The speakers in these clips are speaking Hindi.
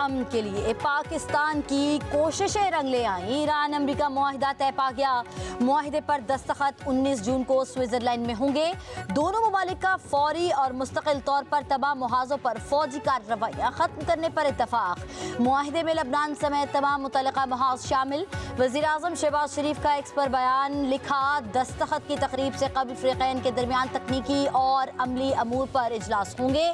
अमन के लिए पाकिस्तान की कोशिशें रंग ले आई। ईरान अमेरिका मुआहिदा तय पा गया। मुआहिदे पर दस्तखत 19 जून को स्विट्जरलैंड में होंगे। दोनों ममालिक का फौरी और मुस्तकिल तौर पर तमाम मुहाजों पर फौजी कार्रवाइयाँ खत्म करने पर इत्तफाक। मुआहिदे में लबनान समेत तमाम मुतल्लिका महाज शामिल। वज़ीर आज़म शहबाज शरीफ का एक्स पर बयान लिखा, दस्तखत की तकरीब से कबल फ़रीक़ैन के दरमियान तकनीकी और अमली अमूर पर इजलास होंगे।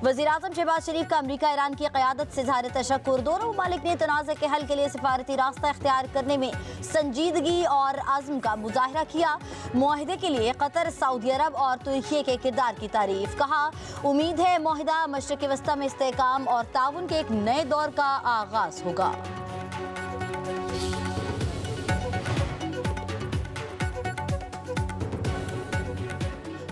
वज़ीर आज़म शहबाज शरीफ का अमेरिका ईरान की क़यादत से ज़ाहिर तशक्कुर। दोनों ममालिक ने तनाज़े के हल के लिए सिफारती रास्ता इख्तियार करने में संजीदगी और आज़म का मुज़ाहिरा किया। मुआहिदे के लिए कतर, सऊदी अरब और तुर्की के किरदार की तारीफ। कहा, उम्मीद है मुआहिदा मशरिक़ वस्ता में इस्तेहकाम और ताउन के एक नए दौर का आगाज़ होगा।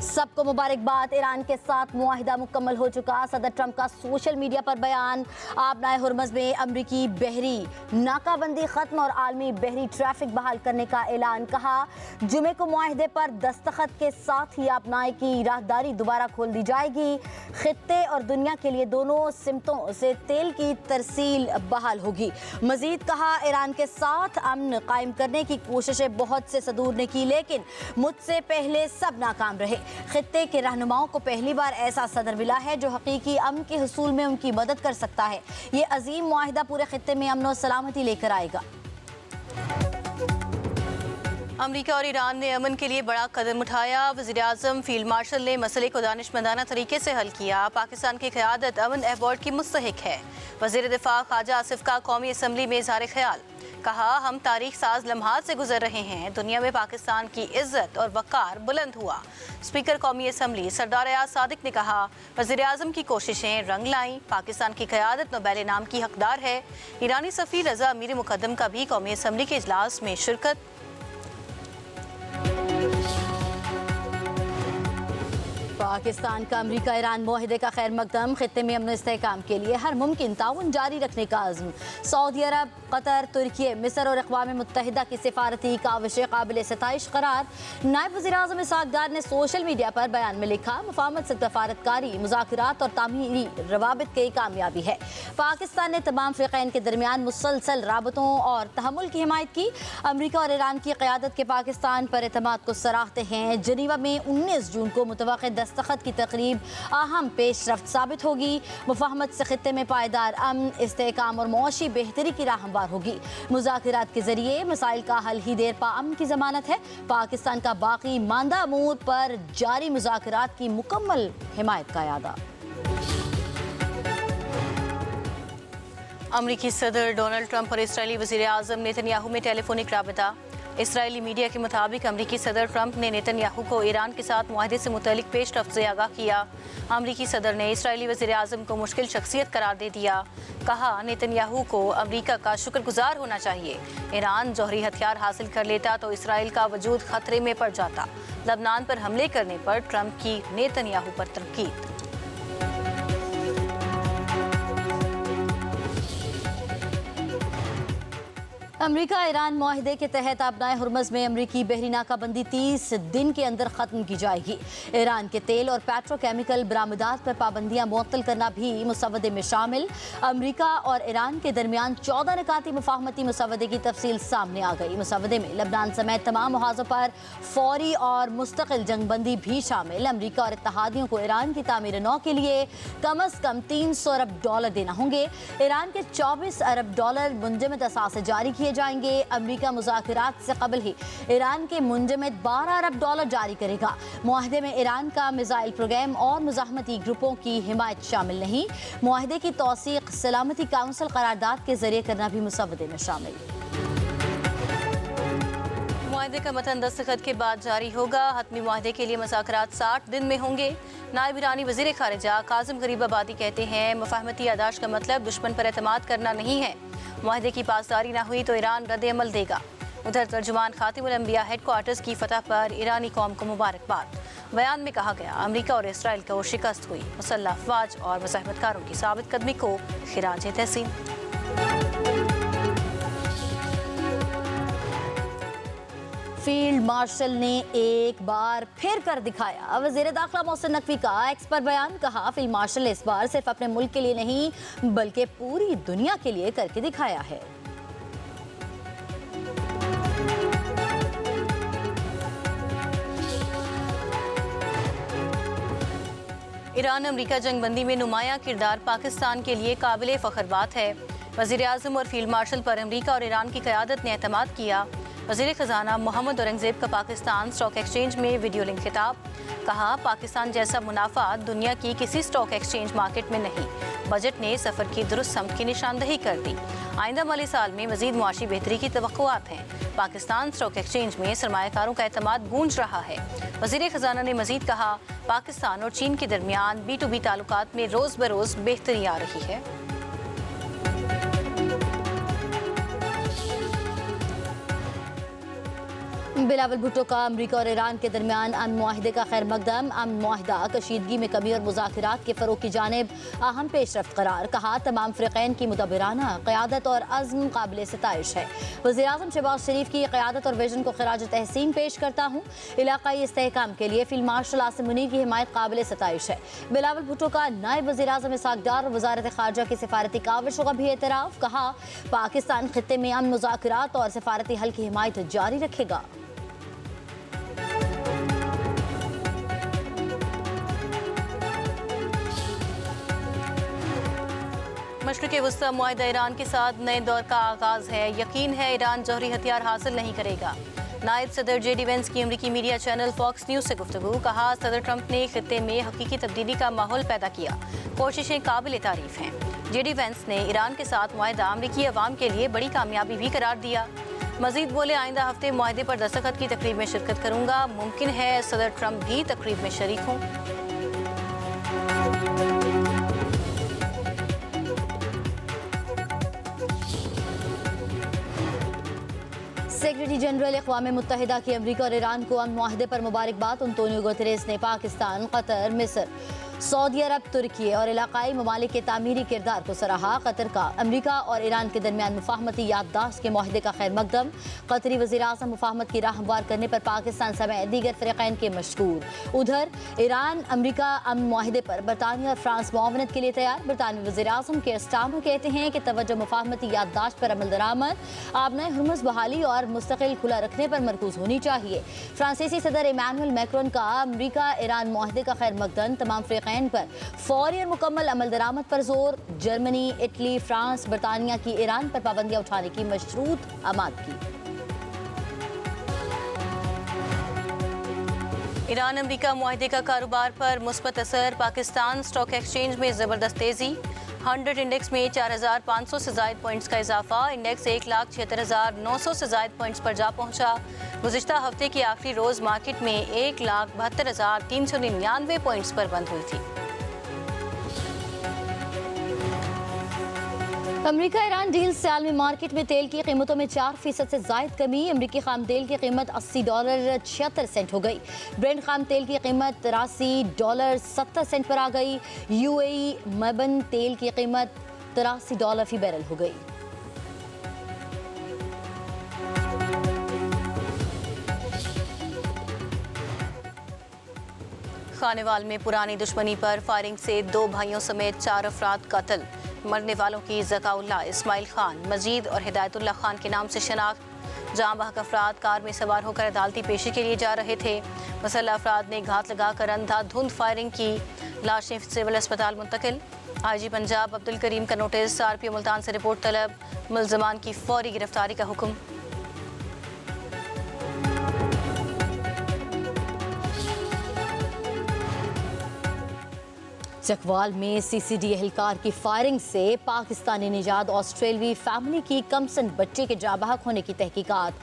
सबको मुबारकबाद। ईरान के साथ मुआहिदा मुकम्मल हो चुका। सदर ट्रंप का सोशल मीडिया पर बयान। आबनाए हुर्मज़ में अमरीकी बहरी नाकाबंदी खत्म और आलमी बहरी ट्रैफिक बहाल करने का ऐलान। कहा, जुमे को मुआहिदे पर दस्तखत के साथ ही आबनाए की राहदारी दोबारा खोल दी जाएगी। खित्ते और दुनिया के लिए दोनों सिमतों से तेल की तरसील बहाल होगी। मजीद कहा, ईरान के साथ अमन कायम करने की कोशिशें बहुत से सदूर ने की, लेकिन मुझसे पहले सब नाकाम रहे। खित्ते के रहनुमाओं को पहली बार ऐसा सदर मिला है जो हकीकी अमन के हुसूल में उनकी मदद कर सकता है। ये अजीम मुआहिदा पूरे खित्ते में अमन और सलामती लेकर आएगा। अमेरिका और ईरान ने अमन के लिए बड़ा कदम उठाया। वज़ीर आज़म फील्ड मार्शल ने मसले को दानिशमंदाना तरीके से हल किया। पाकिस्तान की क़यादत अमन अवार्ड की मुस्तहिक है। वज़ीर दिफा ख्वाजा आसिफ का कौमी असम्बली में इज़हार ख्याल। कहा, हम तारीख साज लम्हात से गुजर रहे हैं। दुनिया में पाकिस्तान की इज्जत और वक़ार बुलंद हुआ। स्पीकर कौमी असम्बली सरदार अयाज सादिक ने कहा, वज़ीर आज़म की कोशिशें रंग लाईं। पाकिस्तान की क़यादत नोबेल इनाम की हकदार है। ईरानी सफ़ीर रज़ा अमीर मुक़द्दम का भी कौमी असम्बली के इजलास में शिरकत। पाकिस्तान का अमेरिका ईरान मुआहिदे का खैर मकदम। खित्ते में अमन इस्तेहकाम के लिए हर मुमकिन ताउन जारी रखने का अज़्म। सऊदी अरब, कतर, तुर्की, मिस्र और अक़वाम मुत्तहिदा की सिफारती काविशें काबिल सताइश करार। नायब वज़ीर आज़म इसहाक़ डार ने सोशल मीडिया पर बयान में लिखा, मुफाहमत से सफारतकारी, मुज़ाकरात और तामीरी रवाबित की कामयाबी है। पाकिस्तान ने तमाम फ़रीक़ैन के दरमियान मुसलसल राबतों और तहम्मुल की हिमायत की। अमेरिका और ईरान की क़यादत के पाकिस्तान पर एतमाद को सराहते हैं। जनीवा में 19 जून को मुतवक्किल दस्तखत की तकरीब अहम पेशरफ्त साबित होगी। मुफाहमत से खित्ते में पायदार अमन, इस्तेहकाम और मुआशी बेहतरी की राह हमवार होगी। मुज़ाकरात के जरिए मसाइल का हल ही देर पा अमन की जमानत है। पाकिस्तान का बाकी मांदा अमूर पर जारी मुज़ाकरात की मुकम्मल हिमायत का यादा। अमरीकी सदर डोनाल्ड ट्रंप और इसराइली वज़ीर आज़म नेतन्याहू में टेलीफोनिक राबता। इसराइली मीडिया के मुताबिक अमरीकी सदर ट्रंप ने नेतन्याहू को ईरान के साथ मुआहदे से मुतल्लिक पेशरफ्त से आगाह किया। अमरीकी सदर ने इसराइली वज़ीर आज़म को मुश्किल शख्सियत करार दे दिया। कहा, नेतन्याहू को अमरीका का शुक्रगुजार होना चाहिए। ईरान जौहरी हथियार हासिल कर लेता तो इसराइल का वजूद खतरे में पड़ जाता। लबनान पर हमले करने पर ट्रंप की नेतन्याहू पर तनकीद। अमेरिका ईरान मुआहिदे के तहत आबनाए हुर्मज़ में अमरीकी बहरी नाकाबंदी 30 दिन के अंदर ख़त्म की जाएगी। ईरान के तेल और पेट्रोकेमिकल बरामदात पर पाबंदियाँ मुअत्तल करना भी मुसवदे में शामिल। अमरीका और ईरान के दरमियान 14 निकाती मुफाहमती मुसवदे की तफसील सामने आ गई। मुसवदे में लबनान समेत तमाम मुहाज़ों पर फौरी और मुस्तकिल जंगबंदी भी शामिल। अमरीका और इत्तहादियों को ईरान की तामीर नौ के लिए कम अज़ कम $300 अरब देना होंगे। ईरान के $24 अरब मुंजमद असासे जारी किए जाएंगे। अमेरिका मुज़ाकरात से कबल ही ईरान के मुंजमद $12 अरब जारी करेगा। मुआहिदे में ईरान का मिसाइल प्रोग्राम और मुज़ाहमती ग्रुपों की हिमायत शामिल नहीं। मुआहिदे की तौसीक़ सलामती काउंसिल करारदाद के जरिए करना भी मुसवदे में शामिल। मुआहिदे का मतन दस्तखत के बाद जारी होगा। हतमी मुआहिदे के लिए मुज़ाकरात 60 दिन में होंगे। नायब ईरानी वज़ीर ख़ारिजा कासिम गरीबाबादी कहते हैं, मुफाहमती यादाश्त का मतलब दुश्मन पर एतमाद करना नहीं है। मुआहिदे की पासदारी न हुई तो ईरान रद्द-ए-अमल देगा। उधर तर्जुमान खातिमुल अंबिया हेडक्वार्टर्स की फतह पर ईरानी कौम को मुबारकबाद। बयान में कहा गया, अमेरिका और इसराइल को शिकस्त हुई। मुसल्लह अफवाज और मुज़ाहमतकारों की साबित कदमी को खिराज तहसीन। फील्ड मार्शल ने एक बार फिर कर दिखाया। वज़ीर दाखिला मोहसिन नकवी का एक्स पर बयान, कहा फील्ड मार्शल ने इस बार सिर्फ अपने मुल्क के लिए नहीं बल्कि पूरी दुनिया के लिए करके दिखाया है। ईरान अमरीका जंगबंदी में नुमाया किरदार पाकिस्तान के लिए काबिल फ़ख्र बात है। वज़ीर आज़म और फील्ड मार्शल पर अमरीका और ईरान की क़यादत ने एतमाद किया। वज़ीर ख़जाना मोहम्मद औरंगज़ेब का पाकिस्तान स्टॉक एक्सचेंज में वीडियो लिंक खिताब, कहा पाकिस्तान जैसा मुनाफा दुनिया की किसी स्टॉक एक्सचेंज मार्केट में नहीं। बजट ने सफ़र की दुरुस्त सम्त की निशानदही कर दी। आइंदा माली साल में मज़ीद मुआशी बेहतरी की तवक्कुआत हैं। पाकिस्तान स्टॉक एक्सचेंज में सरमायाकारों का एतमाद गूंज रहा है। वज़ीर ख़जाना ने मज़ीद कहा पाकिस्तान और चीन के दरमियान B2B ताल्लुकात में रोज़ बरोज़ बेहतरी आ रही है। बिलावल भुट्टो का अमरीका और ईरान के दरमियान अमन मुआहिदे का खैर मकदम। अमन मुआहिदा कशीदगी में कमी और मुज़ाकरात के फ़रोग़ की जानिब अहम पेशरफ्त करार, कहा तमाम फ़रीक़ैन की मुदब्बिराना क़यादत और अज़्म काबिल सिताइश है। वज़ीर आज़म शहबाज शरीफ की क़यादत और विजन को खिराज तहसीन पेश करता हूँ। इलाक़ाई इस्तेहकाम के लिए फ़ील्ड मार्शल आसिम मुनीर की हिमायत काबिल सिताइश है। बिलावल भुट्टो का नायब वज़ीर आज़म इसहाक़ डार और वज़ारत ख़ारजा की सिफारती काविशों का भी एतराफ़, कहा पाकिस्तान ख़ित्ते में अमन मुज़ाकरात और सिफारती हल की हिमायत जारी रखेगा। मशरिक़ वस्ता मुआहिदा ईरान के साथ नए दौर का आगाज़ है। यकीन है ईरान जौहरी हथियार हासिल नहीं करेगा। नायब सदर JD वेंस की अमरीकी मीडिया चैनल फॉक्स न्यूज़ से गुफ्तगू, कहा सदर ट्रंप ने खित्ते में हकीकी तब्दीली का माहौल पैदा किया। कोशिशें काबिल तारीफ़ हैं। JD वेंस ने ईरान के साथ मुआहिदा अमरीकी अवाम के लिए बड़ी कामयाबी भी करार दिया। मजीद बोले आइंदा हफ्ते मुआहिदे पर दस्तखत की तकरीब में शिरकत करूँगा। मुमकिन है सदर ट्रंप भी तकरीब में शरीक हों। सेक्रेटरी जनरल अक़वाम मुत्तहिदा की अमरीका और ईरान को अमन मुआहिदे पर मुबारकबाद। अंतोनियो गुतेरेस ने पाकिस्तान, कतर, मिस्र, सऊदी अरब, तुर्की और इलाकाई ममालिक के तामीरी किरदार को सराहा। कतर का अमरीका और ईरान के दरमियान मुफाहमती याददाश्त के मुआहिदे का खैर मकदम। कतरी वज़ीर आज़म मुफाहमत की राह हमवार करने पर पाकिस्तान समेत दीगर फ़रीक़ैन के मशकूर। उधर ईरान अमरीका अमन मुआहिदे पर बरतानिया और फ्रांस मुआवनत के लिए तैयार। बरतानवी वज़ीर आज़म के स्टामर कहते हैं कि तवज्जो मुफाहमती याददाश्त पर अमल दरामद, आबनाए हुर्मुज़ बहाली और मुस्तकिल खुला रखने पर मरकूज होनी चाहिए। फ्रांसीसी सदर इमानुएल मैक्रोन का अमरीका ईरान मुआहिदे का खैर मकदम, तमाम फ़रीक़ैन पर फौरी और मुकम्मल अमल दरामद पर जोर। जर्मनी, इटली, फ्रांस, बरतानिया की ईरान पर पाबंदियां उठाने की मशरूत आमादगी। ईरान अमरीका मुआहिदे का कारोबार पर मुस्बत असर। पाकिस्तान स्टॉक एक्सचेंज में ज़बरदस्त तेज़ी। 100 इंडेक्स में 4,500 से ज़ायद पॉइंट्स का इजाफा। इंडेक्स 1,76,900 से ज़ायद पॉइंट्स पर जा पहुंचा। गुज़िश्ता हफ्ते के आखिरी रोज़ मार्केट में 1,72,399 पॉइंट्स पर बंद हुई थी। अमरीका ईरान डील से आलमी मार्केट में तेल की कीमतों में 4% से जायद कमी। अमरीकी खाम तेल की कीमत $80.76 हो गई। ब्रेंट खाम तेल की कीमत $83.70 पर आ गई। UAE मबन तेल की कीमत $83 फी बैरल हो गई। खानेवाल में पुरानी दुश्मनी पर फायरिंग से 2 भाइयों समेत 4 अफराद कत्ल। मरने वालों की ज़काउल्लाह, इस्माइल खान, मजीद और हिदायतुल्लाह खान के नाम से शनाख्त। जहां बहक अफराद कार में सवार होकर अदालती पेशी के लिए जा रहे थे। मुसल्लह अफराद ने घात लगाकर अंधाधुंध फायरिंग की। लाशें सिविल अस्पताल मुंतकिल। IG पंजाब अब्दुल करीम का नोटिस। RPO मुल्तान से रिपोर्ट तलब। मुल्ज़मान की फौरी गिरफ्तारी का हुक्म। चकवाल में CCD एहलकार की फायरिंग से पाकिस्तानी निजात ऑस्ट्रेलवी फैमिली की कमसन बच्चे के जाबाहक होने की तहकीकात।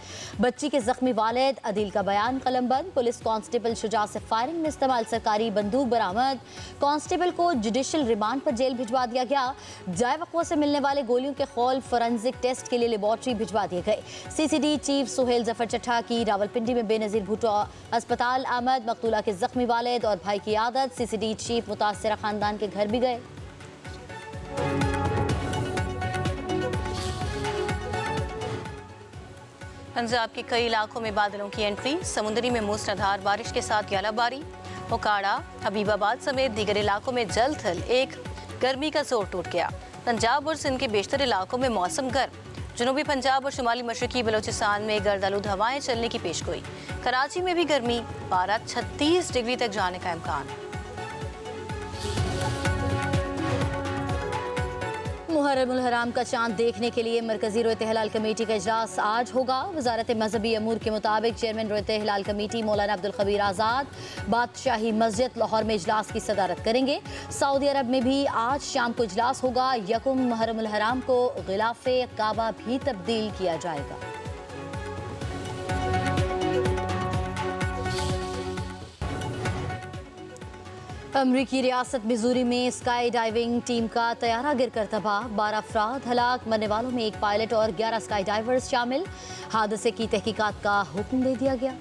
बच्ची के जख्मी वालिद अदील का बयान कलमबंद। पुलिस कांस्टेबल शुजा से फायरिंग में इस्तेमाल सरकारी बंदूक बरामद। कांस्टेबल को जुडिशल रिमांड पर जेल भिजवा दिया गया। जाए वक़्फ़ों से मिलने वाले गोलियों के खौल फोरेंसिक टेस्ट के लिए लेबॉर्ट्री भिजवा दिए गए। CCD चीफ सुहेल जफर चट्टा की रावलपिंडी में बेनज़ीर भुट्टो अस्पताल आमद। मकतूला के जख्मी वालिद और भाई की आदत। CCD चीफ मुतासरा खानदान के घर भी गए। पंजाब के कई इलाकों में बादलों की एंट्री, समुद्री में मूसलाधार बारिश के साथ यालाबारी। ओकाड़ा, हबीबाबाद समेत दीगर इलाकों में जल थल एक गर्मी का जोर टूट गया। पंजाब और सिंध के बेशतर इलाकों में मौसम गर्म। जनूबी पंजाब और शुमाली मशरकी बलोचिस्तान में गर्द आलूद हवाएं चलने की पेशगोई। कराची में भी गर्मी, पारा 36 डिग्री तक जाने का इम्कान। मुहर्रम उल हराम का चांद देखने के लिए मरकजी रोयत हिलाल कमेटी का इजलास आज होगा। वजारत मजहबी अमूर के मुताबिक चेयरमैन रोयत हिलाल कमेटी मौलाना अब्दुल खबीर आज़ाद बादशाही मस्जिद लाहौर में इजलास की सदारत करेंगे। सऊदी अरब में भी आज शाम को इजलास होगा। यकुम मुहर्रम उल हराम को गिलाफे काबा भी तब्दील किया जाएगा। अमरीकी रियासत मिजूरी में स्काई डाइविंग टीम का तैयारा गिरकर तबाह, 12 अफराद हलाक, मरने वालों में एक पायलट और 11 स्काई डाइवर्स शामिल। हादसे की तहकीकात का हुक्म दे दिया गया।